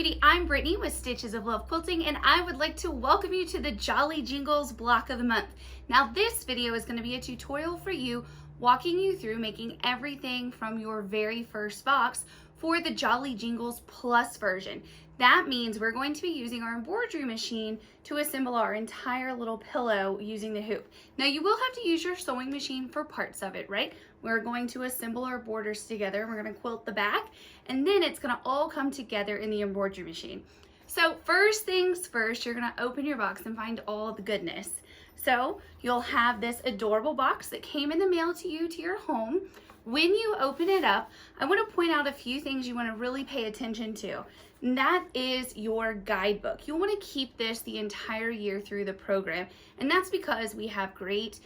cutie, I'm Brittany with Stitches of Love Quilting, and I would like to welcome you to the Jolly Jingles block of the month. Now this video is going to be a tutorial for you, walking you through making everything from your very first box for the Jolly Jingles Plus version. That means we're going to be using our embroidery machine to assemble our entire little pillow using the hoop. Now you will have to use your sewing machine for parts of it, right? We're going to assemble our borders together. We're going to quilt the back, and then it's going to all come together in the embroidery machine. So first things first, you're going to open your box and find all the goodness. So you'll have this adorable box that came in the mail to you to your home. When you open it up, I want to point out a few things you want to really pay attention to. And that is your guidebook. You'll want to keep this the entire year through the program. And that's because we have great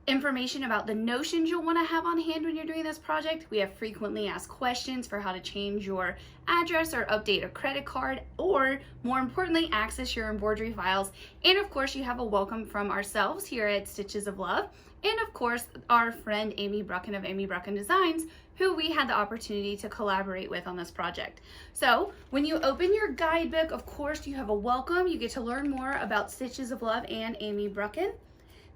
information about the notions you'll want to have on hand when you're doing this project. We have frequently asked questions for how to change your address or update a credit card, or more importantly, access your embroidery files. And of course, you have a welcome from ourselves here at Stitches of Love. And of course, our friend Amy Bruecken of Amy Bruecken Designs, who we had the opportunity to collaborate with on this project. So when you open your guidebook, of course, you have a welcome. You get to learn more about Stitches of Love and Amy Bruecken.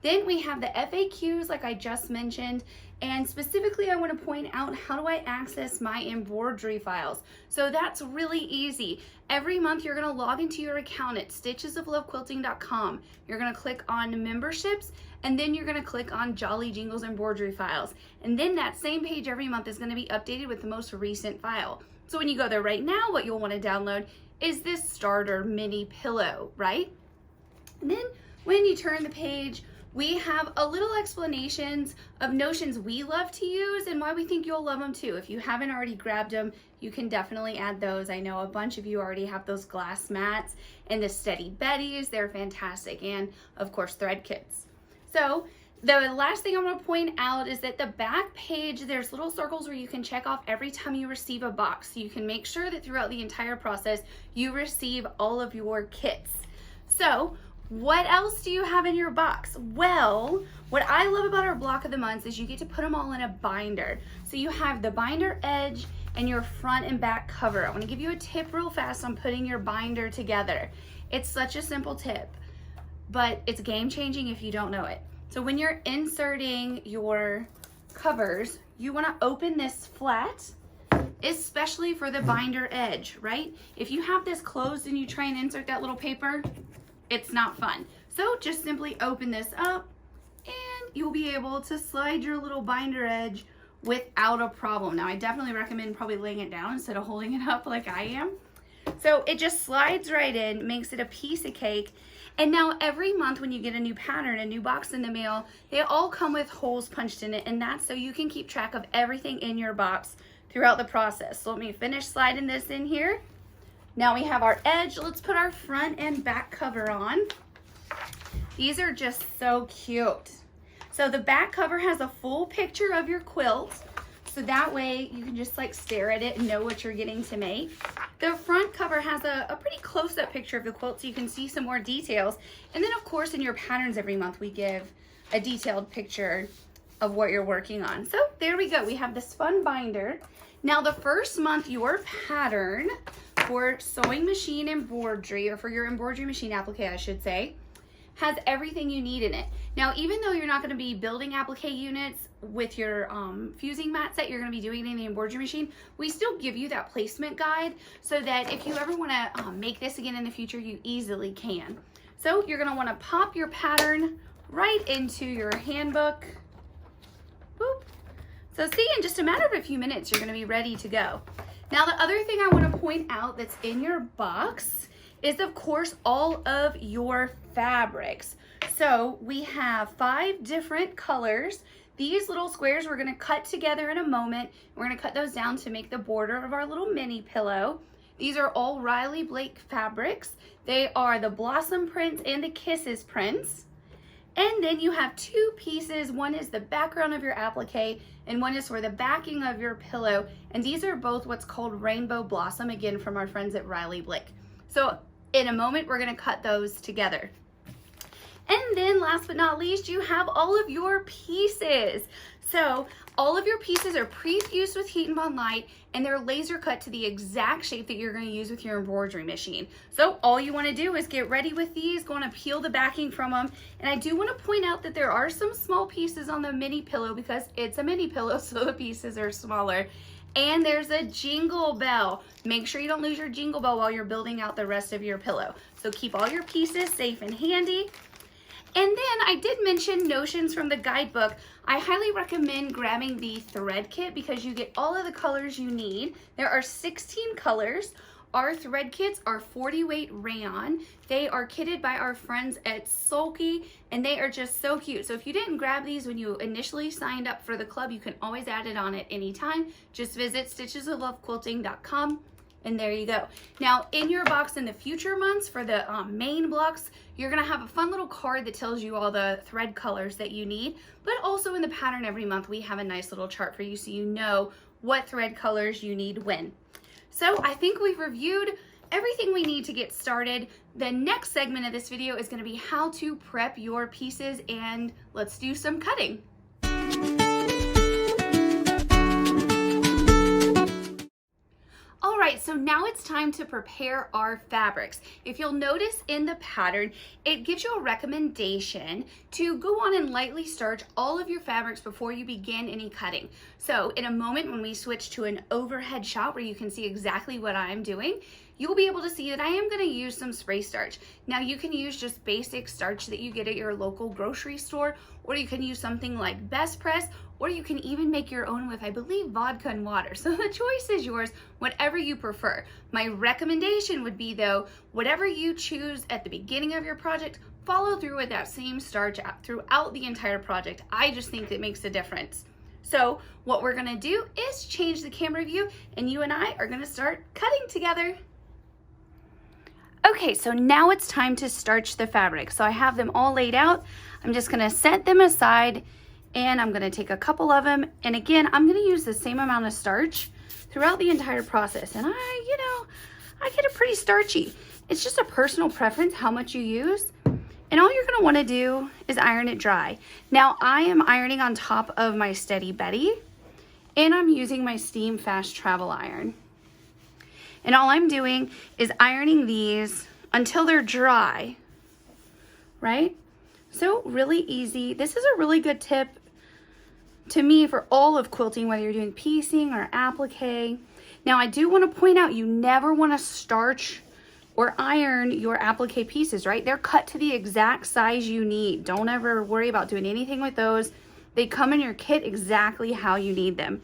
Then we have the FAQs, like I just mentioned, and specifically I want to point out, how do I access my embroidery files? So that's really easy. Every month you're going to log into your account at stitchesoflovequilting.com. You're going to click on memberships, and then you're going to click on Jolly Jingles embroidery files. And then that same page every month is going to be updated with the most recent file. So when you go there right now, what you'll want to download is this starter mini pillow, right? And then when you turn the page, we have a little explanations of notions we love to use and why we think you'll love them too. If you haven't already grabbed them, you can definitely add those. I know a bunch of you already have those glass mats and the Steady Betties. They're fantastic. And of course, thread kits. So the last thing I want to point out is that the back page, there's little circles where you can check off every time you receive a box. So you can make sure that throughout the entire process, you receive all of your kits. So what else do you have in your box? Well, what I love about our block of the months is you get to put them all in a binder. So you have the binder edge and your front and back cover. I want to give you a tip real fast on putting your binder together. It's such a simple tip, but it's game changing if you don't know it. So when you're inserting your covers, you want to open this flat, especially for the binder edge, right? If you have this closed and you try and insert that little paper, it's not fun. So just simply open this up and you'll be able to slide your little binder edge without a problem. Now I definitely recommend probably laying it down instead of holding it up like I am. So it just slides right in, makes it a piece of cake. And now every month when you get a new pattern, a new box in the mail, they all come with holes punched in it, and that's so you can keep track of everything in your box throughout the process. So let me finish sliding this in here. Now we have our edge. Let's put our front and back cover on. These are just so cute. So the back cover has a full picture of your quilt. So that way you can just like stare at it and know what you're getting to make. The front cover has a pretty close-up picture of the quilt so you can see some more details. And then of course in your patterns every month we give a detailed picture of what you're working on. So there we go. We have this fun binder. Now the first month your pattern for sewing machine embroidery, or for your embroidery machine applique I should say, has everything you need in it. Now even though you're not going to be building applique units with your fusing mat set, you're going to be doing it in the embroidery machine, we still give you that placement guide so that if you ever want to make this again in the future, you easily can. So you're going to want to pop your pattern right into your handbook. Boop. So see, in just a matter of a few minutes, you're going to be ready to go. Now, the other thing I want to point out that's in your box is, of course, all of your fabrics. So we have 5 different colors. These little squares we're going to cut together in a moment. We're going to cut those down to make the border of our little mini pillow. These are all Riley Blake fabrics. They are the Blossom prints and the Kisses prints. And then you have 2 pieces. One is the background of your applique, and one is for the backing of your pillow. And these are both what's called Rainbow Blossom, again from our friends at Riley Blake. So in a moment, we're gonna cut those together. And then last but not least, you have all of your pieces. So All of your pieces are pre-fused with heat and bond light, and they're laser cut to the exact shape that you're going to use with your embroidery machine. So all you want to do is get ready with these, going to peel the backing from them. And I do want to point out that there are some small pieces on the mini pillow because it's a mini pillow, so the pieces are smaller. And there's a jingle bell. Make sure you don't lose your jingle bell while you're building out the rest of your pillow. So keep all your pieces safe and handy. And then I did mention notions from the guidebook. I highly recommend grabbing the thread kit because you get all of the colors you need. There are 16 colors. Our thread kits are 40 weight rayon. They are kitted by our friends at Sulky, and they are just so cute. So if you didn't grab these when you initially signed up for the club, you can always add it on at any time. Just visit stitchesoflovequilting.com. And there you go. Now in your box in the future months for the main blocks, you're gonna have a fun little card that tells you all the thread colors that you need, but also in the pattern every month, we have a nice little chart for you so you know what thread colors you need when. So I think we've reviewed everything we need to get started. The next segment of this video is gonna be how to prep your pieces, and let's do some cutting. All right, so now it's time to prepare our fabrics. If you'll notice in the pattern, it gives you a recommendation to go on and lightly starch all of your fabrics before you begin any cutting. So in a moment when we switch to an overhead shot where you can see exactly what I'm doing, you'll be able to see that I am gonna use some spray starch. Now you can use just basic starch that you get at your local grocery store, or you can use something like Best Press, or you can even make your own with, I believe, vodka and water. So the choice is yours, whatever you prefer. My recommendation would be though, whatever you choose at the beginning of your project, follow through with that same starch throughout the entire project. I just think that makes a difference. So what we're gonna do is change the camera view, and you and I are gonna start cutting together. Okay, so now it's time to starch the fabric. So I have them all laid out. I'm just gonna set them aside, and I'm gonna take a couple of them. And again, I'm gonna use the same amount of starch throughout the entire process. And I get it pretty starchy. It's just a personal preference how much you use. And all you're gonna wanna do is iron it dry. Now I am ironing on top of my Steady Betty, and I'm using my Steam Fast Travel Iron. And all I'm doing is ironing these until they're dry, right? So really easy. This is a really good tip to me for all of quilting, whether you're doing piecing or applique. Now I do want to point out, you never want to starch or iron your applique pieces, right? They're cut to the exact size you need. Don't ever worry about doing anything with those. They come in your kit exactly how you need them.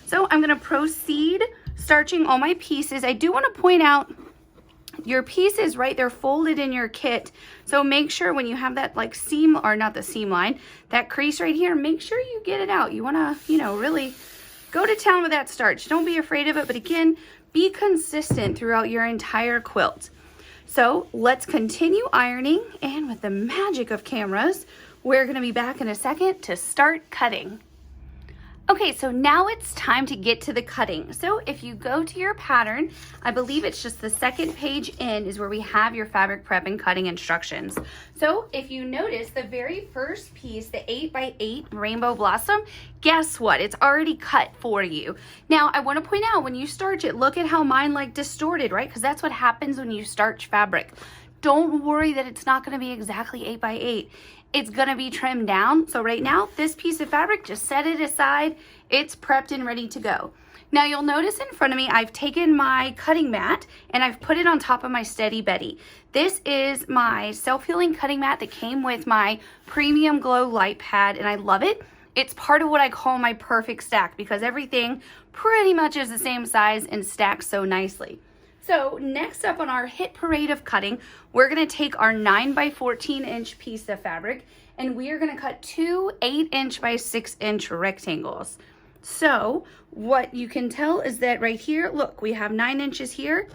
So I'm going to proceed starching all my pieces. I do want to point out your pieces, right? They're folded in your kit. So make sure when you have that like seam, or not the seam line, that crease right here, make sure you get it out. You want to, really go to town with that starch. Don't be afraid of it. But again, be consistent throughout your entire quilt. So let's continue ironing. And with the magic of cameras, we're going to be back in a second to start cutting. Okay, so now it's time to get to the cutting. So if you go to your pattern, I believe it's just the second page in is where we have your fabric prep and cutting instructions. So if you notice the very first piece, the 8x8 rainbow blossom, guess what? It's already cut for you. Now I want to point out, when you starch it, look at how mine like distorted, right? Because that's what happens when you starch fabric. Don't worry that it's not going to be exactly 8x8. It's going to be trimmed down. So right now, this piece of fabric, just set it aside. It's prepped and ready to go. Now you'll notice in front of me, I've taken my cutting mat and I've put it on top of my Steady Betty. This is my self-healing cutting mat that came with my Premium Glow light pad, and I love it. It's part of what I call my perfect stack because everything pretty much is the same size and stacks so nicely. So next up on our hit parade of cutting, we're going to take our 9x14" piece of fabric, and we are going to cut two 8" by 6" rectangles. So what you can tell is that right here, look, we have 9 inches here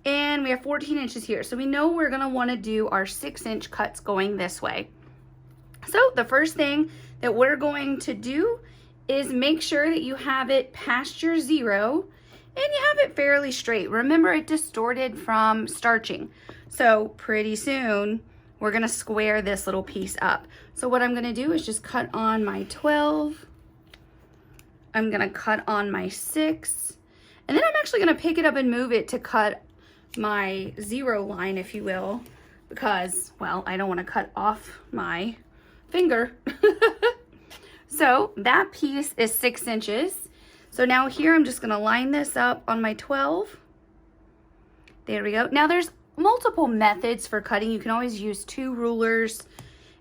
and we have 14 inches here. So we know we're going to want to do our 6" cuts going this way. So the first thing that we're going to do is make sure that you have it past your 0 and you have it fairly straight. Remember, it distorted from starching. So pretty soon we're gonna square this little piece up. So what I'm gonna do is just cut on my 12 I'm gonna cut on my 6, and then I'm actually gonna pick it up and move it to cut my 0 line, if you will, because, well, I don't want to cut off my finger. So that piece is 6 inches. So now here I'm just going to line this up on my 12. There we go. Now there's multiple methods for cutting. You can always use 2 rulers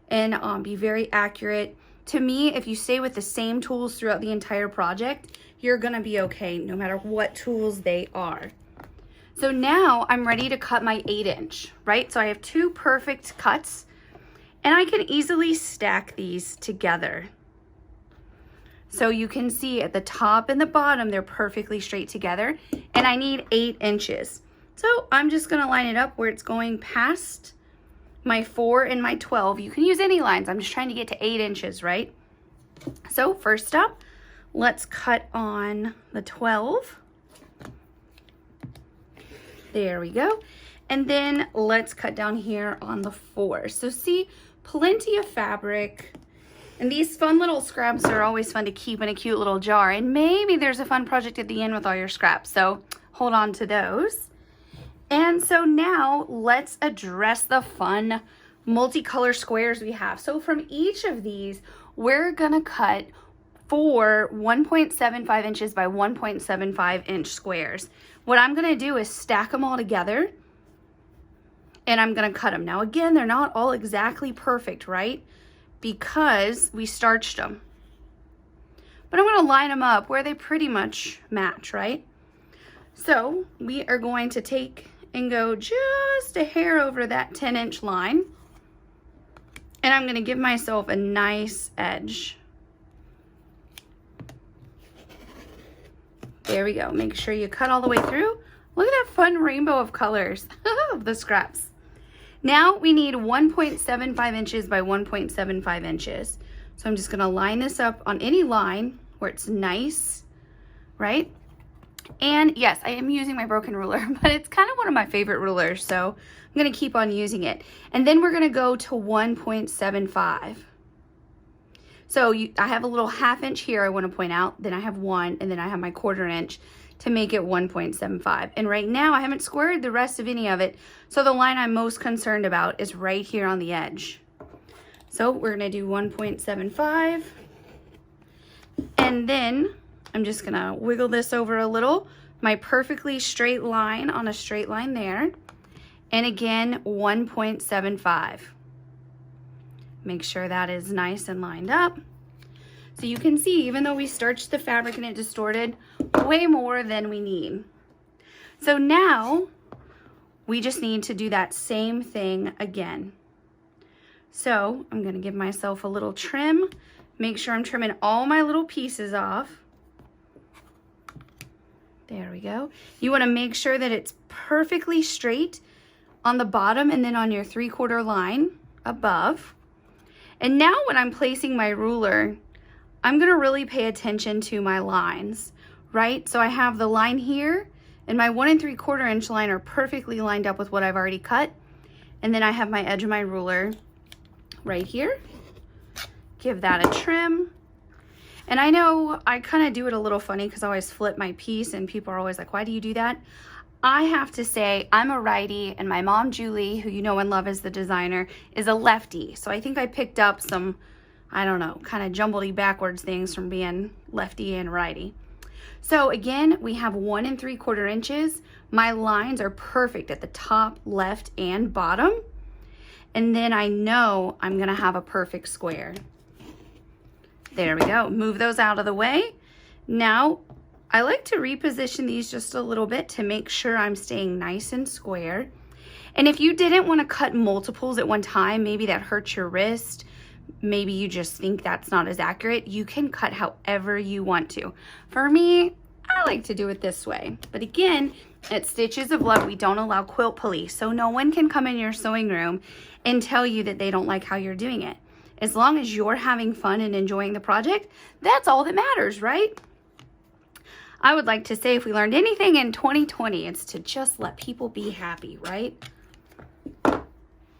and be very accurate. To me, if you stay with the same tools throughout the entire project, you're going to be okay no matter what tools they are. So now I'm ready to cut my 8-inch, right? So I have 2 perfect cuts, and I can easily stack these together. So you can see at the top and the bottom, they're perfectly straight together, and I need 8 inches. So I'm just gonna line it up where it's going past my 4 and my 12. You can use any lines. I'm just trying to get to 8 inches, right? So first up, let's cut on the 12. There we go. And then let's cut down here on the 4. So see, plenty of fabric. And these fun little scraps are always fun to keep in a cute little jar. And maybe there's a fun project at the end with all your scraps. So hold on to those. And so now let's address the fun multicolor squares we have. So from each of these, we're gonna cut 4 1.75 inches by 1.75 inch squares. What I'm gonna do is stack them all together, and I'm gonna cut them. Now again, they're not all exactly perfect, right? Because we starched them. But I'm gonna line them up where they pretty much match, right? So we are going to take and go just a hair over that 10-inch line. And I'm gonna give myself a nice edge. There we go. Make sure you cut all the way through. Look at that fun rainbow of colors of the scraps. Now we need 1.75 inches by 1.75 inches. So I'm just gonna line this up on any line where it's nice, right? And yes, I am using my Bruecken ruler, but it's kind of one of my favorite rulers, so I'm gonna keep on using it. And then we're gonna go to 1.75. So I have a little 1/2 inch here I wanna point out, then I have 1, and then I have my 1/4 inch to make it 1.75. And right now I haven't squared the rest of any of it, so the line I'm most concerned about is right here on the edge. So we're gonna do 1.75, and then I'm just gonna wiggle this over a little, my perfectly straight line on a straight line there, and again 1.75. Make sure that is nice and lined up. So you can see, even though we starched the fabric and it distorted, way more than we need. So now we just need to do that same thing again. So I'm gonna give myself a little trim, make sure I'm trimming all my little pieces off. There we go. You wanna make sure that it's perfectly straight on the bottom and then on your 3/4 line above. And now when I'm placing my ruler, I'm gonna really pay attention to my lines, right? So I have the line here, and my 1 3/4 inch line are perfectly lined up with what I've already cut. And then I have my edge of my ruler right here. Give that a trim. And I know I kind of do it a little funny because I always flip my piece, and people are always like, why do you do that? I have to say, I'm a righty, and my mom, Julie, who you know and love as the designer, is a lefty. So I think I picked up some, I don't know, kind of jumbledy backwards things from being lefty and righty. So again, we have 1 3/4 inches. My lines are perfect at the top, left, and bottom. And then I know I'm gonna have a perfect square. There we go. Move those out of the way. Now, I like to reposition these just a little bit to make sure I'm staying nice and square. And if you didn't want to cut multiples at one time, maybe that hurts your wrist, maybe you just think that's not as accurate, you can cut however you want to. For me, I like to do it this way. But again, at Stitches of Love, we don't allow quilt police, so no one can come in your sewing room and tell you that they don't like how you're doing it. As long as you're having fun and enjoying the project, that's all that matters, right? I would like to say, if we learned anything in 2020, it's to just let people be happy, right?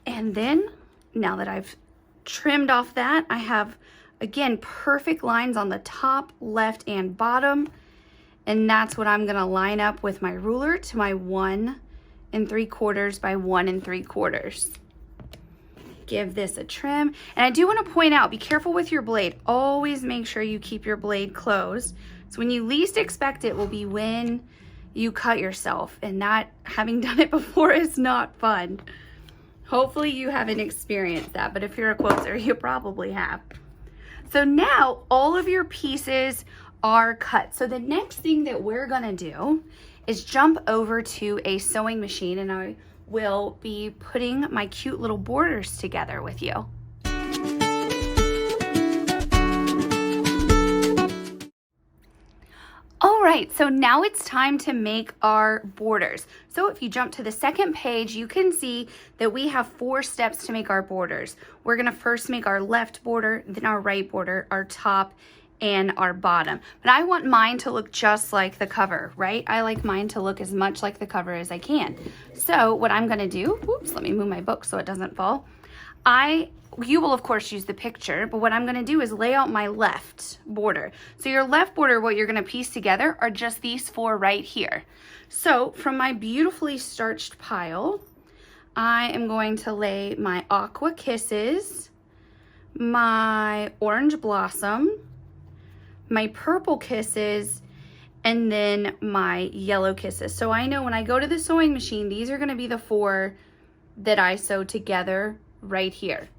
And then, now that I've trimmed off that, I have Again, perfect lines on the top, left, and bottom. And that's what I'm gonna line up with my ruler to my 1 3/4 by 1 3/4. Give this a trim. And I do want to point out, be careful with your blade. Always make sure you keep your blade closed. So when you least expect it will be when you cut yourself. And that, having done it before, is not fun. Hopefully you haven't experienced that, but if you're a quilter, you probably have. So now all of your pieces are cut. So the next thing that we're gonna do is jump over to a sewing machine, and I will be putting my cute little borders together with you. All right, so now it's time to make our borders. So if you jump to the second page, you can see that we have 4 steps to make our borders. We're gonna first make our left border, then our right border, our top, and our bottom. But I want mine to look just like the cover, right? I like mine to look as much like the cover as I can. So what I'm gonna do, oops, let me move my book so it doesn't fall. You will of course use the picture, but what I'm gonna do is lay out my left border. So your left border, what you're gonna piece together are just these 4 right here. So from my beautifully starched pile, I am going to lay my Aqua Kisses, my Orange Blossom, my Purple Kisses, and then my Yellow Kisses. So I know when I go to the sewing machine, these are gonna be the 4 that I sew together right here.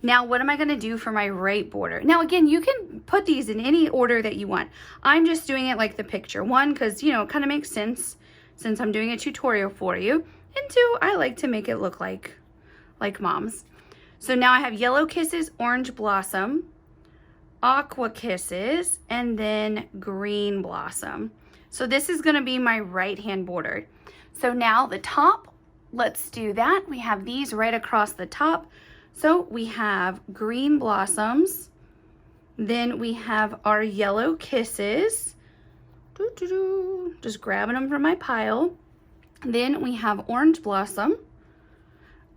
Now, what am I gonna do for my right border? Now, again, you can put these in any order that you want. I'm just doing it like the picture. 1, because, you know, it kind of makes sense since I'm doing a tutorial for you. And 2, I like to make it look like mom's. So now I have Yellow Kisses, Orange Blossom, Aqua Kisses, and then Green Blossom. So this is gonna be my right-hand border. So now the top, let's do that. We have these right across the top. So we have Green Blossoms, then we have our Yellow Kisses, just grabbing them from my pile. Then we have Orange Blossom,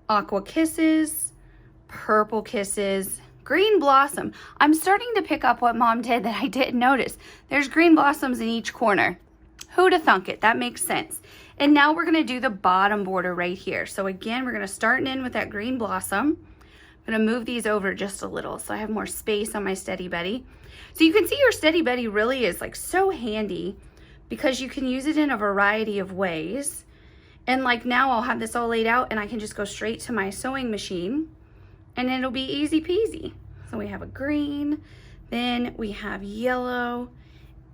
Aqua Kisses, Purple Kisses, Green Blossom. I'm starting to pick up what Mom did that I didn't notice. There's green blossoms in each corner. Who'da thunk it? That makes sense. And now we're gonna do the bottom border right here. So again, we're gonna start in with that Green Blossom. I'm gonna move these over just a little so I have more space on my Steady Betty. So you can see your Steady Betty really is like so handy because you can use it in a variety of ways. And like now I'll have this all laid out and I can just go straight to my sewing machine and it'll be easy peasy. So we have a green, then we have yellow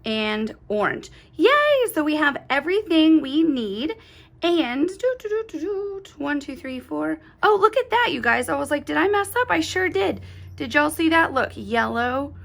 and orange. Yay! So we have everything we need. And 1, 2, 3, 4. Oh, look at that, you guys. I was like, did I mess up? I sure did. Did y'all see that? Look, yellow,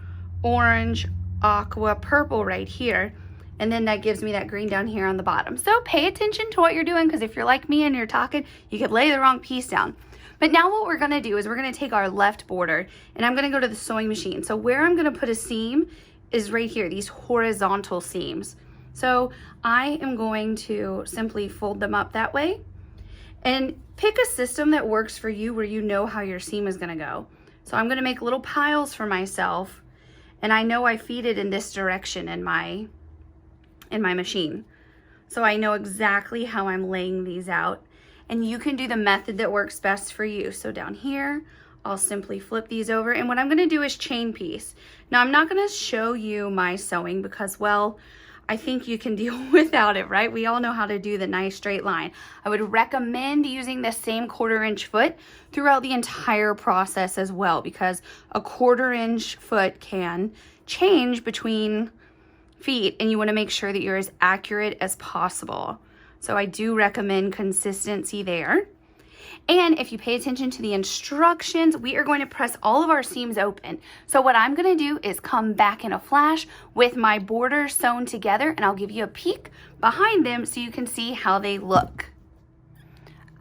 orange, aqua, purple right here. And then that gives me that green down here on the bottom. So pay attention to what you're doing, because if you're like me and you're talking, you could lay the wrong piece down. But now what we're gonna do is we're gonna take our left border and I'm gonna go to the sewing machine. So where I'm gonna put a seam is right here, these horizontal seams. So I am going to simply fold them up that way and pick a system that works for you where you know how your seam is gonna go. So I'm gonna make little piles for myself, and I know I feed it in this direction in my machine. So I know exactly how I'm laying these out, and you can do the method that works best for you. So down here, I'll simply flip these over, and what I'm gonna do is chain piece. Now I'm not gonna show you my sewing because, well, I think you can deal without it, right? We all know how to do the nice straight line. I would recommend using the same 1/4 inch foot throughout the entire process as well, because a 1/4 inch foot can change between feet and you want to make sure that you're as accurate as possible. So I do recommend consistency there. And if you pay attention to the instructions, we are going to press all of our seams open. So what I'm going to do is come back in a flash with my border sewn together, and I'll give you a peek behind them so you can see how they look.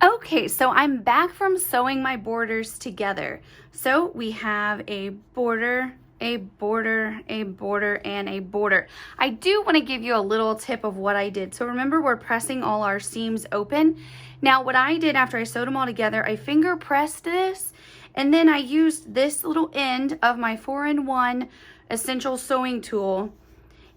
Okay, so I'm back from sewing my borders together. So we have a border, a border, a border, and a border. I do want to give you a little tip of what I did. So remember, we're pressing all our seams open. Now what I did after I sewed them all together, I finger pressed this, And then I used this little end of my 4-in-1 essential sewing tool,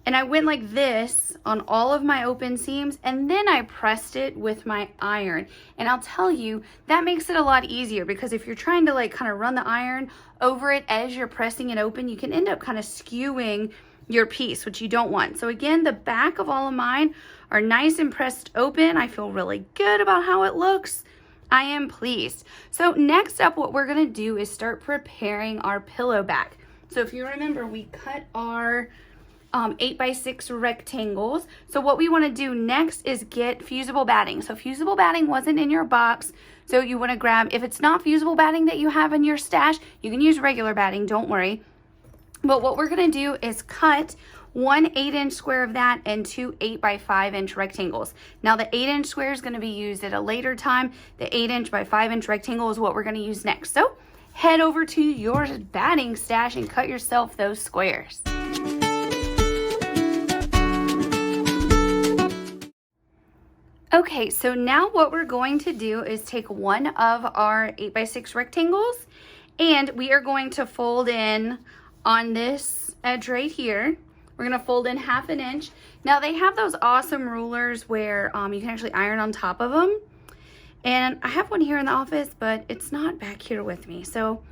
and I went like this on all of my open seams, and then I pressed it with my iron. And I'll tell you, that makes it a lot easier, because if you're trying to like kind of run the iron over it as you're pressing it open, you can end up kind of skewing your piece, which you don't want. So again, the back of all of mine are nice and pressed open. I feel really good about how it looks. I am pleased. So next up, what we're gonna do is start preparing our pillow back. So if you remember, we cut our 8x6 rectangles. So what we want to do next is get fusible batting. So fusible batting wasn't in your box, so you want to grab, if it's not fusible batting that you have in your stash, you can use regular batting, don't worry. But what we're going to do is cut one 8-inch square of that and two 8x5-inch rectangles. Now the 8-inch square is going to be used at a later time. The 8-inch by 5-inch rectangle is what we're going to use next. So head over to your batting stash and cut yourself those squares. Okay, so now what we're going to do is take one of our 8x6 rectangles, and we are going to fold in on this edge right here. We're gonna fold in 1/2 inch. Now they have those awesome rulers where you can actually iron on top of them. And I have one here in the office, but it's not back here with me. So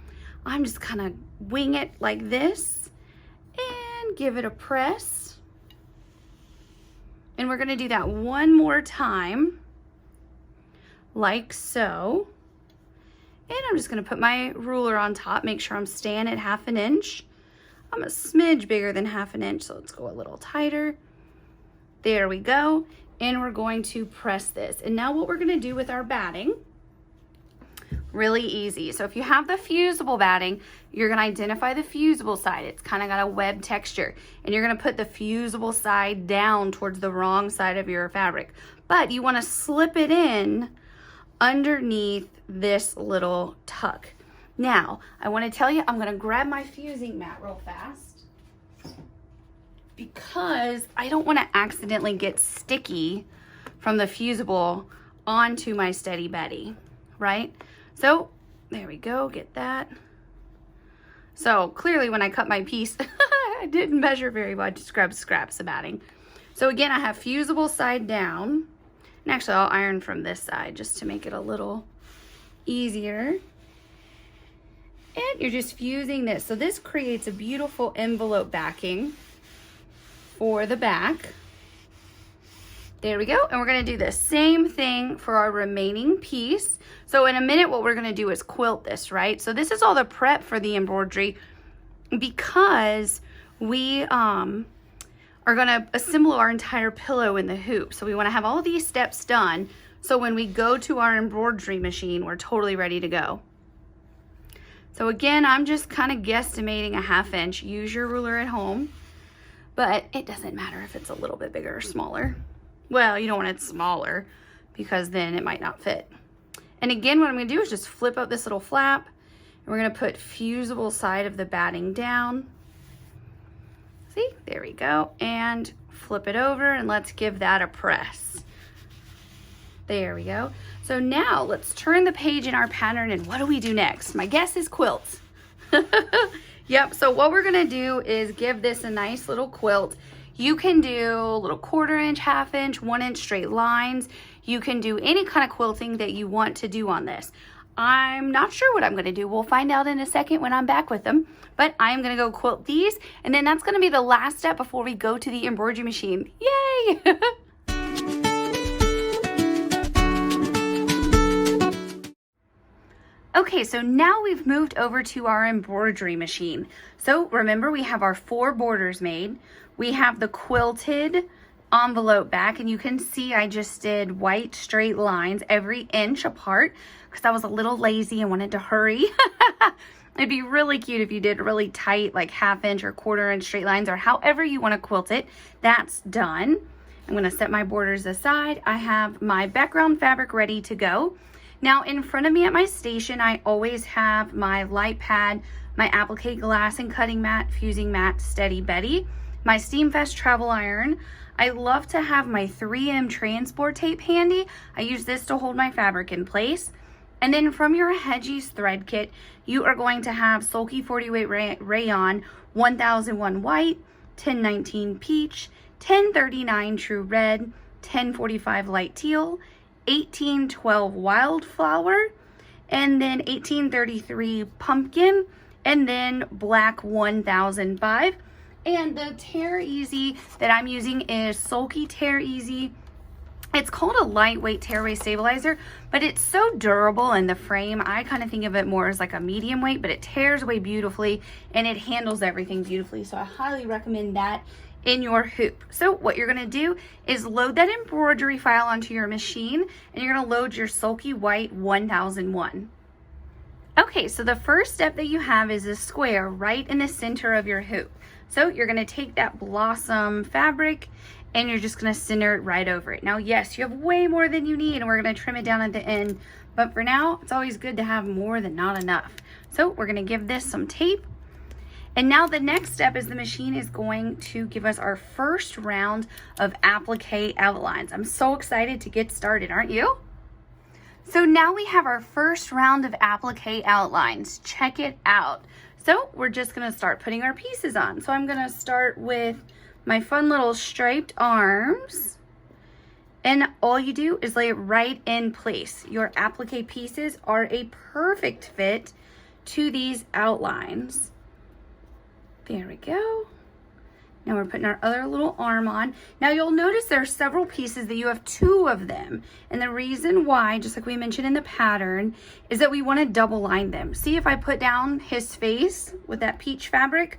I'm just kind of wing it like this and give it a press. And we're gonna do that one more time, like so. And I'm just gonna put my ruler on top, make sure I'm staying at 1/2 inch. I'm a smidge bigger than 1/2 inch, so let's go a little tighter. There we go. And we're going to press this. And now what we're gonna do with our batting, really easy. So if you have the fusible batting, you're gonna identify the fusible side. It's kind of got a web texture. And you're gonna put the fusible side down towards the wrong side of your fabric. But you wanna slip it in underneath this little tuck. Now, I wanna tell you, I'm gonna grab my fusing mat real fast because I don't wanna accidentally get sticky from the fusible onto my Steady Betty, right? So there we go, get that. So clearly when I cut my piece, I didn't measure very well, I just grabbed scraps of batting. So again, I have fusible side down, and actually I'll iron from this side just to make it a little easier. And you're just fusing this. So this creates a beautiful envelope backing for the back. There we go. And we're going to do the same thing for our remaining piece. So in a minute, what we're going to do is quilt this, right? So this is all the prep for the embroidery, because we are going to assemble our entire pillow in the hoop. So we want to have all of these steps done, so when we go to our embroidery machine, we're totally ready to go. So again, I'm just kind of guesstimating 1/2 inch. Use your ruler at home, but it doesn't matter if it's a little bit bigger or smaller. Well, you don't want it smaller because then it might not fit. And again, what I'm gonna do is just flip up this little flap, and we're gonna put fusible side of the batting down. See, there we go. And flip it over, and let's give that a press. There we go. So now let's turn the page in our pattern, and what do we do next? My guess is quilt. Yep, so what we're gonna do is give this a nice little quilt. You can do little 1/4 inch, 1/2 inch, 1 inch straight lines. You can do any kind of quilting that you want to do on this. I'm not sure what I'm gonna do. We'll find out in a second when I'm back with them, but I'm gonna go quilt these, and then that's gonna be the last step before we go to the embroidery machine. Yay! Okay, so now we've moved over to our embroidery machine. So remember, we have our 4 borders made. We have the quilted envelope back, and you can see I just did white straight lines every inch apart because I was a little lazy and wanted to hurry. It'd be really cute if you did really tight, like 1/2 inch or 1/4 inch straight lines, or however you want to quilt it. That's done. I'm going to set my borders aside. I have my background fabric ready to go. Now in front of me at my station, I always have my light pad, my applique glass and cutting mat, fusing mat, Steady Betty, my Steamfast travel iron. I love to have my 3M transport tape handy. I use this to hold my fabric in place. And then from your Hedgies thread kit, you are going to have Sulky 40 weight rayon, 1001 white, 1019 peach, 1039 true red, 1045 light teal, 1812 wildflower, and then 1833 pumpkin, and then black 1005. And the Tear Easy that I'm using is Sulky Tear Easy. It's called a lightweight tearaway stabilizer, but it's so durable in the frame. I kind of think of it more as like a medium weight, but it tears away beautifully and it handles everything beautifully. So I highly recommend that in your hoop. So what you're gonna do is load that embroidery file onto your machine, and you're gonna load your Sulky White 1001. Okay, so the first step that you have is a square right in the center of your hoop. So you're gonna take that blossom fabric and you're just gonna center it right over it. Now, yes, you have way more than you need and we're gonna trim it down at the end, but for now, it's always good to have more than not enough. So we're gonna give this some tape. And now the next step is the machine is going to give us our first round of applique outlines. I'm so excited to get started, aren't you? So now we have our first round of applique outlines. Check it out. So we're just gonna start putting our pieces on. So I'm gonna start with my fun little striped arms. And all you do is lay it right in place. Your applique pieces are a perfect fit to these outlines. There we go. Now we're putting our other little arm on. Now you'll notice there are several pieces that you have 2 of them. And the reason why, just like we mentioned in the pattern, is that we want to double line them. See, if I put down his face with that peach fabric,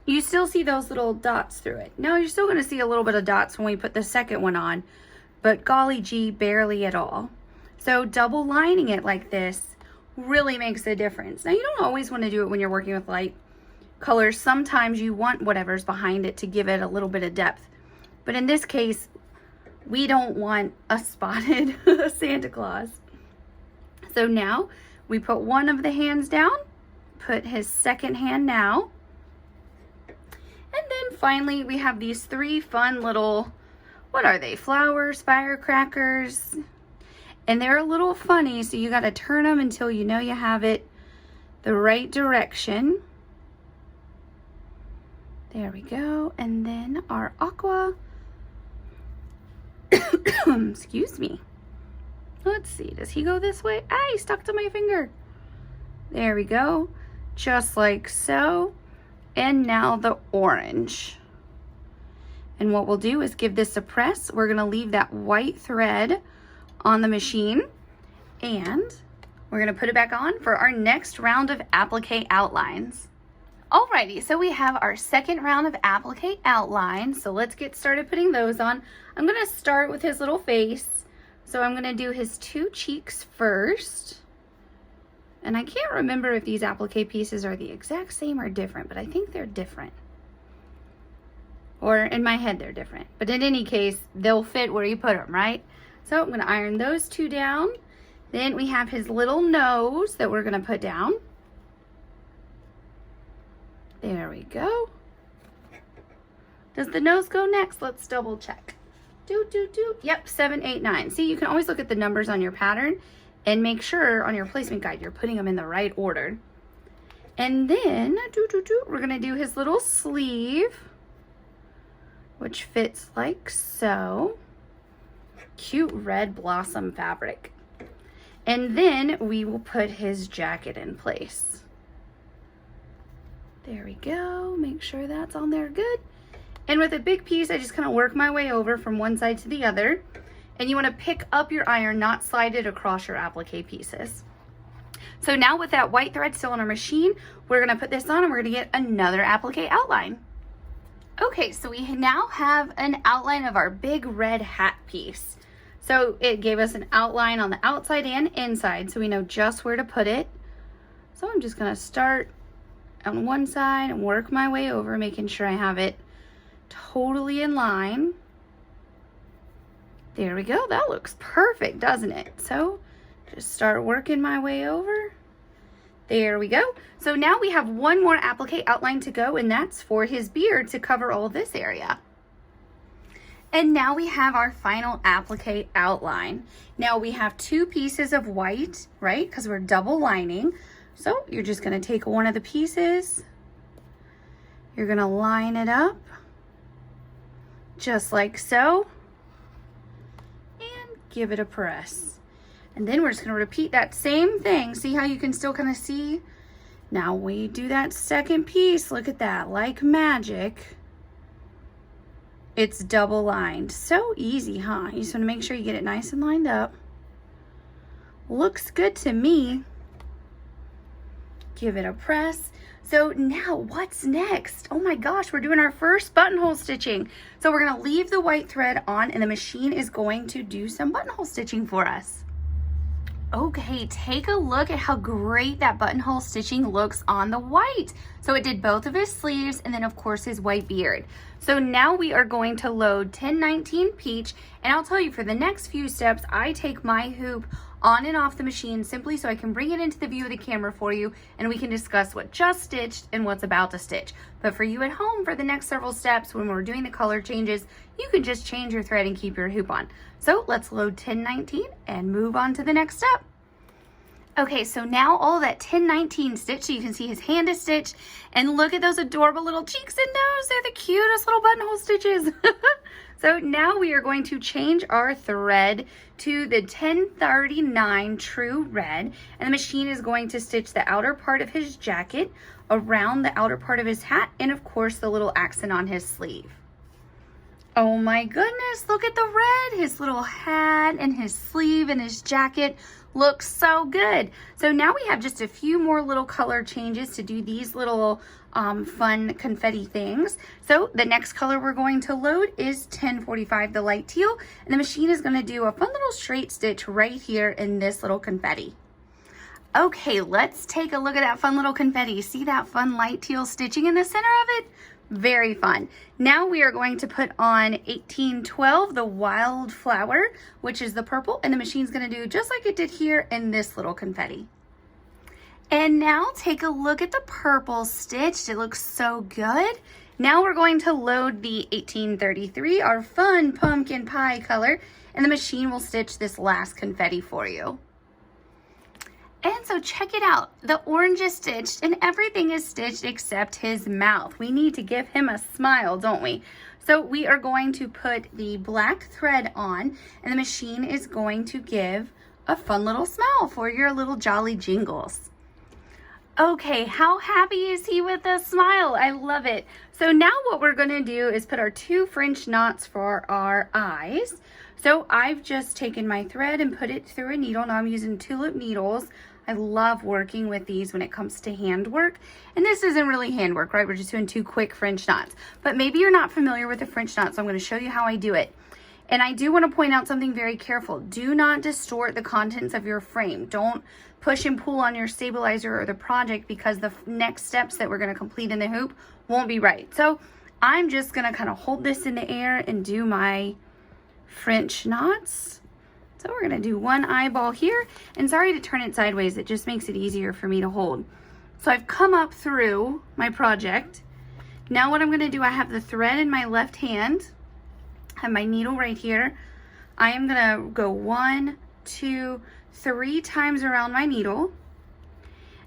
you still see those little dots through it. Now you're still going to see a little bit of dots when we put the second one on, but golly gee, barely at all. So double lining it like this really makes a difference. Now you don't always want to do it when you're working with light colors. Sometimes you want whatever's behind it to give it a little bit of depth, but in this case we don't want a spotted Santa Claus. So now we put one of the hands down, put his second hand now, and then finally we have these 3 fun little, what are they, flowers, firecrackers, and they're a little funny, so you got to turn them until you know you have it the right direction. There we go. And then our aqua. Excuse me. Let's see. Does he go this way? Ah, he stuck to my finger. There we go. Just like so. And now the orange. And what we'll do is give this a press. We're going to leave that white thread on the machine. And we're going to put it back on for our next round of applique outlines. Alrighty, so we have our second round of applique outlines. So let's get started putting those on. I'm gonna start with his little face. So I'm gonna do his 2 cheeks first. And I can't remember if these applique pieces are the exact same or different, but I think they're different. Or in my head, they're different. But in any case, they'll fit where you put them, right? So I'm gonna iron those 2 down. Then we have his little nose that we're gonna put down. There we go. Does the nose go next? Let's double check. Yep, 7, 8, 9. See, you can always look at the numbers on your pattern and make sure on your placement guide you're putting them in the right order. And then, we're gonna do his little sleeve, which fits like so. Cute red blossom fabric. And then we will put his jacket in place. There we go. Make sure that's on there good. And with a big piece, I just kind of work my way over from one side to the other. And you want to pick up your iron, not slide it across your applique pieces. So now with that white thread still on our machine, we're going to put this on and we're going to get another applique outline. Okay, so we now have an outline of our big red hat piece. So it gave us an outline on the outside and inside, so we know just where to put it. So I'm just going to start on one side and work my way over, making sure I have it totally in line. There we go. That looks perfect, doesn't it? So just start working my way over. There we go. So now we have one more applique outline to go, and that's for his beard to cover all this area. And now we have our final applique outline. Now we have 2 pieces of white, right? Because we're double lining. So you're just gonna take one of the pieces, you're gonna line it up just like so, and give it a press. And then we're just gonna repeat that same thing. See how you can still kind of see? Now we do that second piece, look at that, like magic. It's double lined. So easy, huh? You just wanna make sure you get it nice and lined up. Looks good to me. Give it a press. So now what's next? Oh my gosh, we're doing our first buttonhole stitching. So we're gonna leave the white thread on and the machine is going to do some buttonhole stitching for us. Okay, take a look at how great that buttonhole stitching looks on the white. So it did both of his sleeves and then of course his white beard. So now we are going to load 1019 Peach, and I'll tell you, for the next few steps, I take my hoop on and off the machine simply so I can bring it into the view of the camera for you and we can discuss what just stitched and what's about to stitch. But for you at home, for the next several steps, when we're doing the color changes, you can just change your thread and keep your hoop on. So let's load 1019 and move on to the next step. Okay, so now all that 1019 stitched, so you can see his hand is stitched, and look at those adorable little cheeks and nose. They're the cutest little buttonhole stitches. So now we are going to change our thread to the 1039 True Red, and the machine is going to stitch the outer part of his jacket around the outer part of his hat, and of course the little accent on his sleeve. Oh my goodness, look at the red. His little hat and his sleeve and his jacket looks so good. So now we have just a few more little color changes to do these little fun confetti things. So the next color we're going to load is 1045, the light teal, and the machine is going to do a fun little straight stitch right here in this little confetti. Okay, let's take a look at that fun little confetti. See that fun light teal stitching in the center of it? Very fun. Now we are going to put on 1812, the wildflower, which is the purple, and the machine's going to do just like it did here in this little confetti. And now take a look at the purple stitched. It looks so good. Now we're going to load the 1833, our fun pumpkin pie color, and the machine will stitch this last confetti for you. And so check it out. The orange is stitched and everything is stitched except his mouth. We need to give him a smile, don't we? So we are going to put the black thread on and the machine is going to give a fun little smile for your little jolly Jingles. Okay, how happy is he with the smile? I love it. So now what we're going to do is put our 2 French knots for our eyes. So I've just taken my thread and put it through a needle. Now I'm using tulip needles. I love working with these when it comes to handwork. And this isn't really handwork, right? We're just doing 2 quick French knots. But maybe you're not familiar with the French knot, so I'm going to show you how I do it. And I do want to point out something very careful. Do not distort the contents of your frame. Don't push and pull on your stabilizer or the project, because the next steps that we're going to complete in the hoop won't be right. So I'm just going to kind of hold this in the air and do my French knots. So we're going to do one eyeball here, and sorry to turn it sideways, it just makes it easier for me to hold. So I've come up through my project. Now what I'm going to do, I have the thread in my left hand, I have my needle right here. I am going to go 1, 2, 3 times around my needle,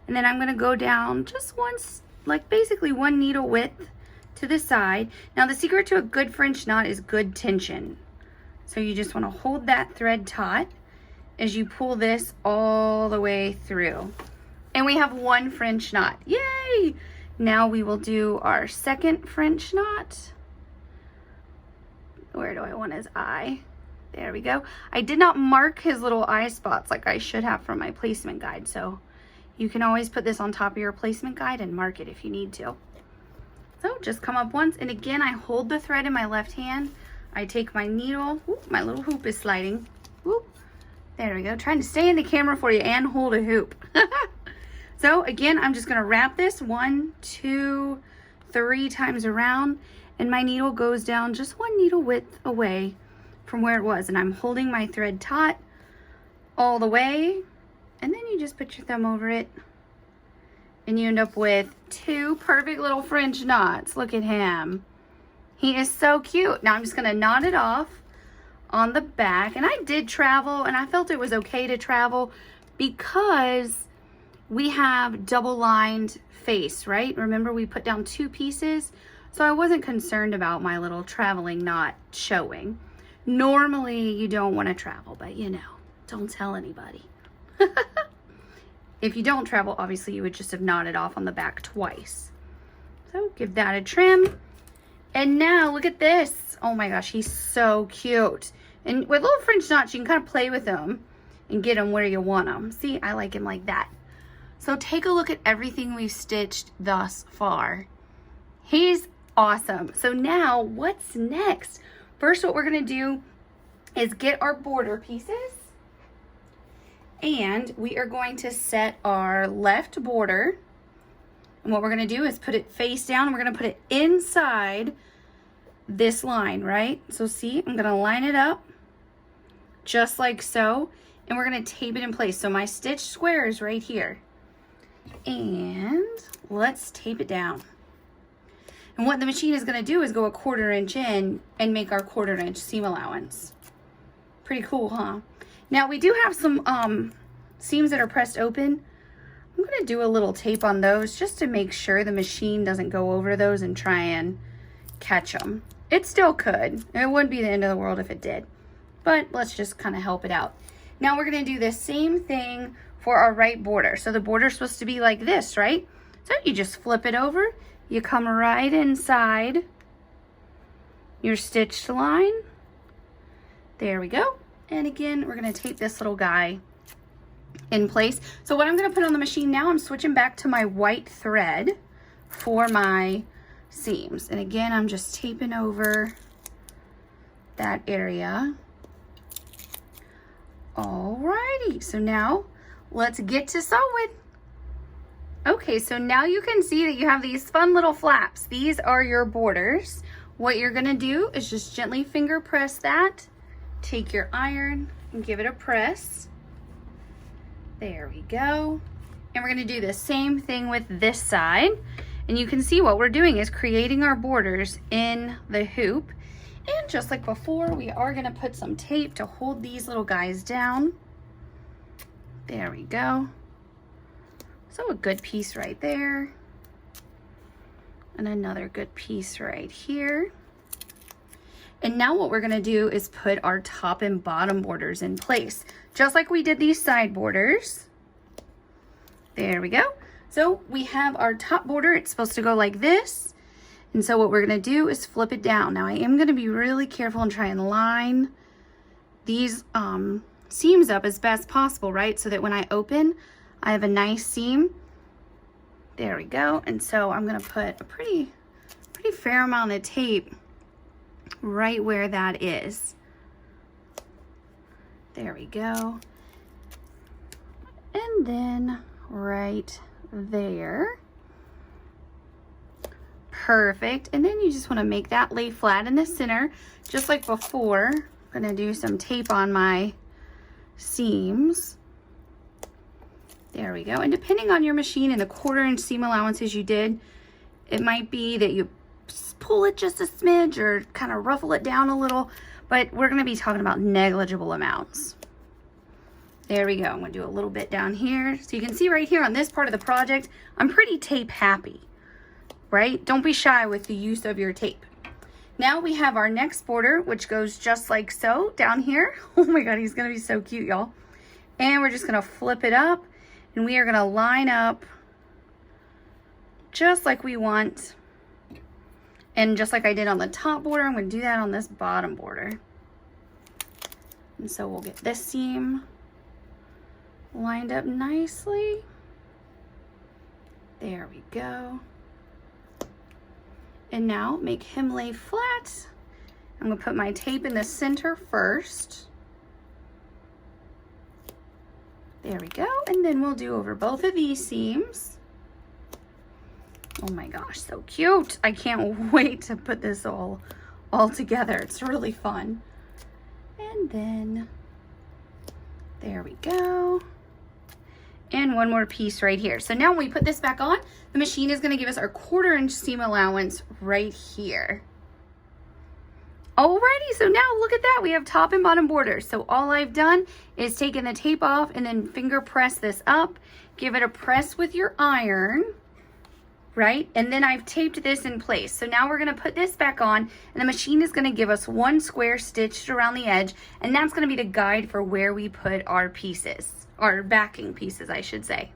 and then I'm going to go down just once, like basically 1 needle width to the side. Now the secret to a good French knot is good tension. So you just want to hold that thread taut as you pull this all the way through. And we have 1 French knot. Yay! Now we will do our second French knot. Where do I want his eye? There we go. I did not mark his little eye spots like I should have from my placement guide. So you can always put this on top of your placement guide and mark it if you need to. So just come up once, and again I hold the thread in my left hand. I take my needle, whoop, my little hoop is sliding, whoop, there we go, trying to stay in the camera for you and hold a hoop. So again, I'm just gonna wrap this 1, 2, 3 times around, and my needle goes down just 1 needle width away from where it was, and I'm holding my thread taut all the way, and then you just put your thumb over it, and you end up with 2 perfect little French knots. Look at him. He is so cute. Now I'm just gonna knot it off on the back. And I did travel, and I felt it was okay to travel because we have double lined face, right? Remember we put down 2 pieces? So I wasn't concerned about my little traveling knot showing. Normally you don't want to travel, but you know, don't tell anybody. If you don't travel, obviously you would just have knotted off on the back twice. So give that a trim. And now look at this. Oh my gosh, he's so cute. And with little French knots, you can kind of play with them and get them where you want them. See, I like him like that. So take a look at everything we've stitched thus far. He's awesome. So now what's next? First, what we're gonna do is get our border pieces, and we are going to set our left border. And what we're gonna do is put it face down, and we're gonna put it inside this line, right? So see, I'm gonna line it up just like so, and we're gonna tape it in place. So my stitch square is right here. And let's tape it down. And what the machine is going to do is go a 1/4 inch in and make our 1/4 inch seam allowance. Pretty cool, huh? Now we do have some seams that are pressed open. I'm going to do a little tape on those just to make sure the machine doesn't go over those and try and catch them. It still could. It wouldn't be the end of the world if it did. But let's just kind of help it out. Now we're going to do the same thing for our right border. So the border is supposed to be like this, right? So you just flip it over, you come right inside your stitched line. There we go. And again, we're gonna tape this little guy in place. So what I'm gonna put on the machine now, I'm switching back to my white thread for my seams. And again, I'm just taping over that area. Alrighty, so now let's get to sewing. Okay, so now you can see that you have these fun little flaps. These are your borders. What you're gonna do is just gently finger press that. Take your iron and give it a press. There we go. And we're gonna do the same thing with this side. And you can see what we're doing is creating our borders in the hoop. And just like before, we are gonna put some tape to hold these little guys down. There we go. So a good piece right there. And another good piece right here. And now what we're gonna do is put our top and bottom borders in place, just like we did these side borders. There we go. So we have our top border. It's supposed to go like this. And so what we're gonna do is flip it down. Now I am gonna be really careful and try and line these seams up as best possible, right? So that when I open, I have a nice seam. There we go. And so I'm gonna put a pretty fair amount of tape right where that is. There we go. And then right there. Perfect. And then you just want to make that lay flat in the center, just like before. I'm gonna do some tape on my seams. There we go. And depending on your machine and the 1/4 inch seam allowances you did, it might be that you pull it just a smidge or kind of ruffle it down a little, but we're going to be talking about negligible amounts. There we go. I'm going to do a little bit down here. So you can see right here on this part of the project, I'm pretty tape happy, right? Don't be shy with the use of your tape. Now we have our next border, which goes just like so down here. Oh my God, he's going to be so cute, y'all. And we're just going to flip it up. And we are going to line up just like we want. And just like I did on the top border, I'm going to do that on this bottom border. And so we'll get this seam lined up nicely. There we go. And now make him lay flat. I'm going to put my tape in the center first. There we go. And then we'll do over both of these seams. Oh my gosh, so cute. I can't wait to put this all together. It's really fun. And then there we go. And one more piece right here. So now when we put this back on, the machine is going to give us our 1/4 inch seam allowance right here. Alrighty, so now look at that. We have top and bottom borders. So all I've done is taken the tape off and then finger press this up. Give it a press with your iron, right? And then I've taped this in place. So now we're gonna put this back on, and the machine is gonna give us one square stitched around the edge, and that's gonna be the guide for where we put our pieces, our backing pieces, I should say.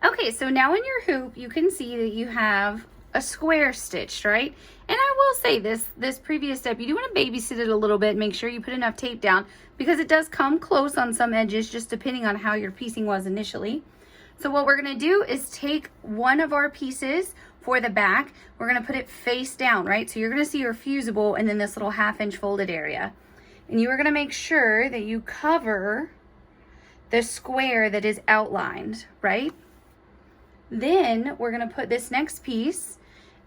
Okay, so now in your hoop, you can see that you have a square stitched, right? And I will say this previous step, you do want to babysit it a little bit. Make sure you put enough tape down because it does come close on some edges, just depending on how your piecing was initially. So what we're going to do is take one of our pieces for the back. We're going to put it face down, right? So you're going to see your fusible and then this little 1/2 inch folded area. And you are going to make sure that you cover the square that is outlined, right? Then we're going to put this next piece,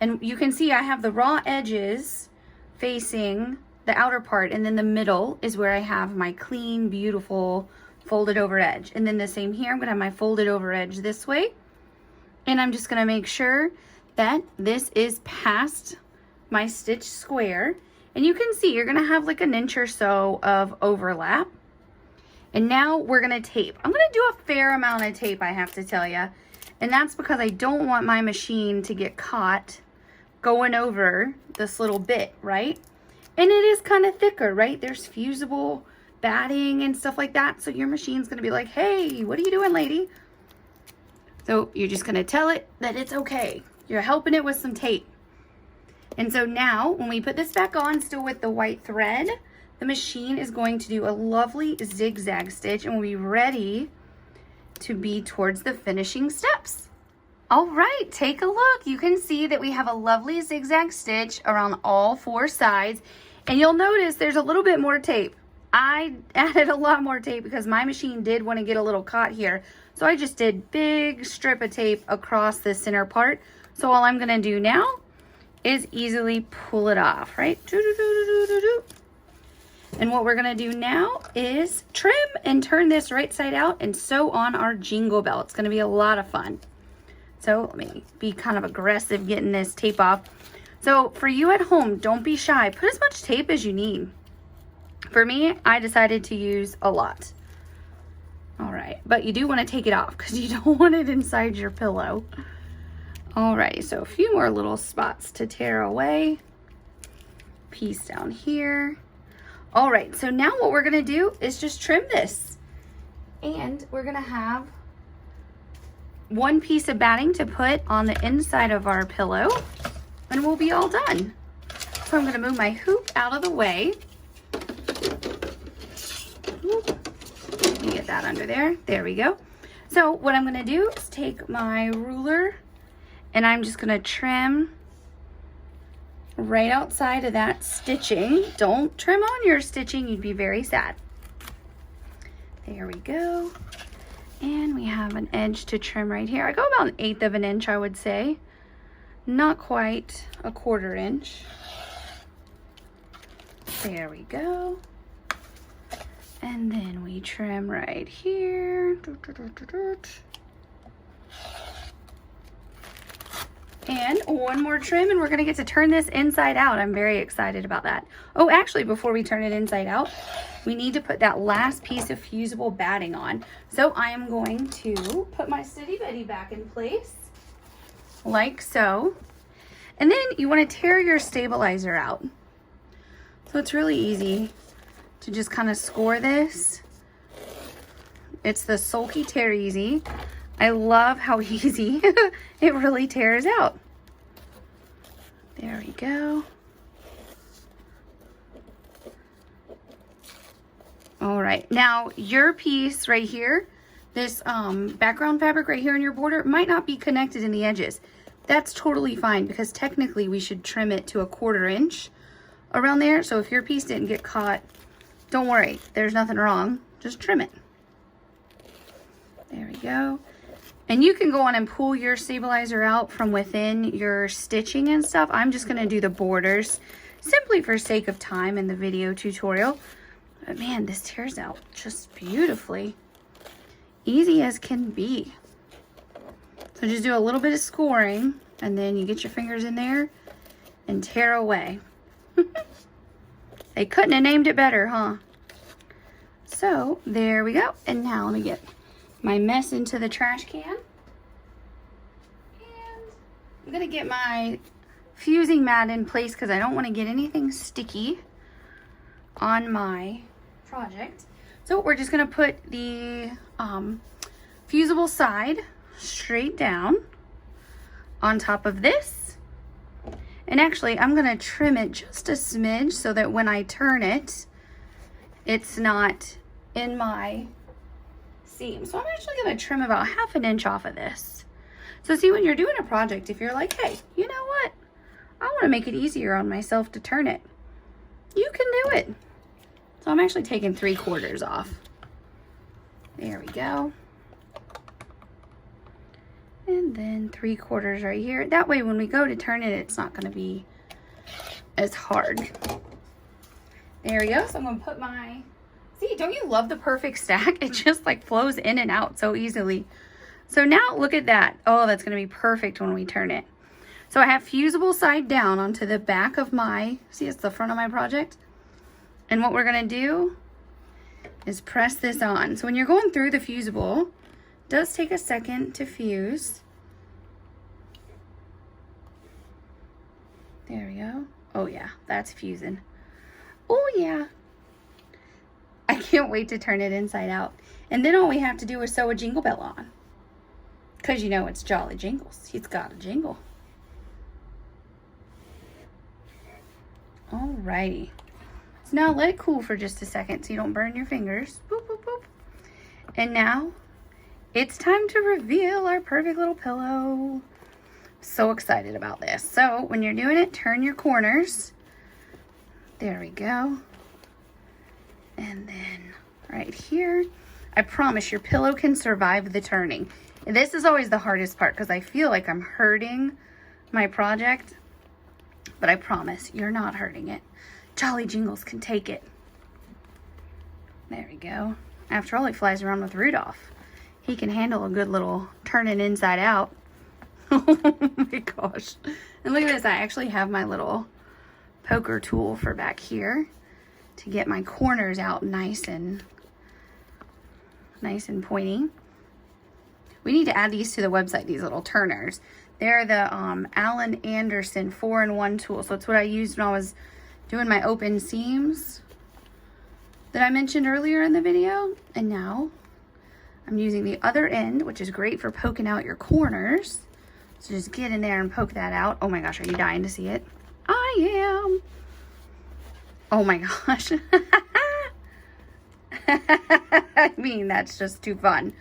and you can see I have the raw edges facing the outer part, and then the middle is where I have my clean, beautiful folded over edge. And then the same here, I'm gonna have my folded over edge this way. And I'm just gonna make sure that this is past my stitch square. And you can see you're gonna have like an inch or so of overlap. And now we're gonna tape. I'm gonna do a fair amount of tape, I have to tell you. And that's because I don't want my machine to get caught going over this little bit, right? And it is kind of thicker, right? There's fusible batting and stuff like that. So your machine's gonna be like, hey, what are you doing, lady? So you're just gonna tell it that it's okay. You're helping it with some tape. And so now when we put this back on, still with the white thread, the machine is going to do a lovely zigzag stitch and we'll be ready to be towards the finishing steps. All right, take a look. You can see that we have a lovely zigzag stitch around all 4 sides. And you'll notice there's a little bit more tape. I added a lot more tape because my machine did want to get a little caught here. So I just did big strip of tape across the center part. So all I'm gonna do now is easily pull it off, right? And what we're gonna do now is trim and turn this right side out and sew on our jingle bell. It's gonna be a lot of fun. So let me be kind of aggressive getting this tape off. So for you at home, don't be shy. Put as much tape as you need. For me, I decided to use a lot. All right, but you do want to take it off because you don't want it inside your pillow. All right, so a few more little spots to tear away. Piece down here. All right, so now what we're gonna do is just trim this. And we're gonna have one piece of batting to put on the inside of our pillow and we'll be all done. So I'm gonna move my hoop out of the way. Let me get that under there. There we go. So what I'm gonna do is take my ruler and I'm just gonna trim right outside of that stitching. Don't trim on your stitching, you'd be very sad. There we go. And we have an edge to trim right here. I go about 1/8 of an inch, I would say. Not quite a 1/4 inch. There we go. And then we trim right here. And one more trim and we're gonna get to turn this inside out. I'm very excited about that. Oh, actually, before we turn it inside out, we need to put that last piece of fusible batting on. So I am going to put my City Betty back in place, like so. And then you wanna tear your stabilizer out. So it's really easy to just kind of score this. It's the Sulky Tear Easy. I love how easy it really tears out. There we go. All right, now your piece right here, this background fabric right here in your border might not be connected in the edges. That's totally fine because technically we should trim it to a 1/4 inch around there. So if your piece didn't get caught, don't worry, there's nothing wrong. Just trim it. There we go. And you can go on and pull your stabilizer out from within your stitching and stuff. I'm just gonna do the borders simply for sake of time in the video tutorial. But man, this tears out just beautifully. Easy as can be. So just do a little bit of scoring and then you get your fingers in there and tear away. They couldn't have named it better, huh? So there we go. And now let me get my mess into the trash can. And I'm gonna get my fusing mat in place because I don't want to get anything sticky on my project. So we're just gonna put the fusible side straight down on top of this. And actually, I'm gonna trim it just a smidge so that when I turn it, it's not in my seam. So I'm actually gonna trim about 1/2 inch off of this. So see, when you're doing a project, if you're like, hey, you know what? I wanna make it easier on myself to turn it. You can do it. So I'm actually taking 3/4 off. There we go. And then 3/4 right here. That way when we go to turn it, it's not gonna be as hard. There we go. So I'm gonna put my, see, don't you love the perfect stack? It just like flows in and out so easily. So now look at that. Oh, that's gonna be perfect when we turn it. So I have fusible side down onto the back of my, see, it's the front of my project. And what we're gonna do is press this on. So when you're going through the fusible, it does take a second to fuse. There we go. Oh yeah, that's fusing. Oh yeah. I can't wait to turn it inside out. And then all we have to do is sew a jingle bell on. Because you know it's Jolly Jingles. He's got a jingle. Alrighty. So now let it cool for just a second so you don't burn your fingers. Boop, boop, boop. And now it's time to reveal our perfect little pillow. So excited about this. So when you're doing it, turn your corners. There we go. And then right here, I promise your pillow can survive the turning. And this is always the hardest part because I feel like I'm hurting my project, but I promise you're not hurting it. Jolly Jingles can take it. There we go. After all, he flies around with Rudolph. He can handle a good little turning inside out. Oh my gosh. And look at this. I actually have my little poker tool for back here to get my corners out nice and pointy. We need to add these to the website, these little turners. They're the Allen Anderson 4-in-1 tool. So it's what I used when I was doing my open seams that I mentioned earlier in the video. And now I'm using the other end, which is great for poking out your corners. So just get in there and poke that out. Oh my gosh, are you dying to see it? I am. Oh my gosh. I mean, that's just too fun.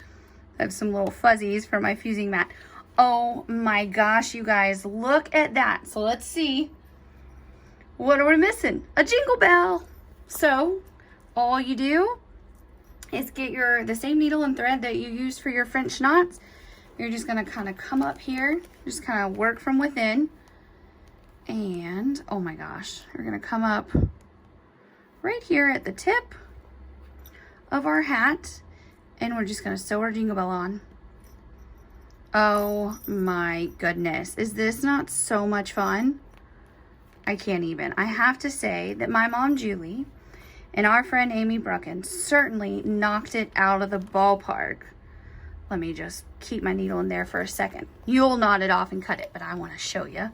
I have some little fuzzies for my fusing mat. Oh my gosh, you guys, look at that. So let's see. What are we missing? A jingle bell. So all you do is get the same needle and thread that you use for your French knots. You're just gonna kind of come up here, just kind of work from within. And oh my gosh, we're gonna come up right here at the tip of our hat, and we're just gonna sew our jingle bell on. Oh my goodness, is this not so much fun? I can't even. I have to say that my mom Julie and our friend Amy Bruecken certainly knocked it out of the ballpark. Let me just keep my needle in there for a second. You'll knot it off and cut it, but I want to show you.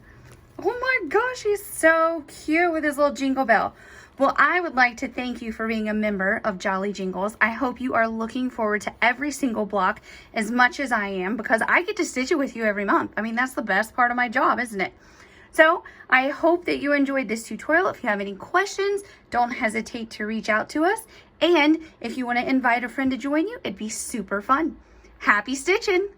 Oh my gosh, he's so cute with his little jingle bell. Well, I would like to thank you for being a member of Jolly Jingles. I hope you are looking forward to every single block as much as I am, because I get to stitch it with you every month. I mean, that's the best part of my job, isn't it? So I hope that you enjoyed this tutorial. If you have any questions, don't hesitate to reach out to us. And if you want to invite a friend to join you, it'd be super fun. Happy stitching!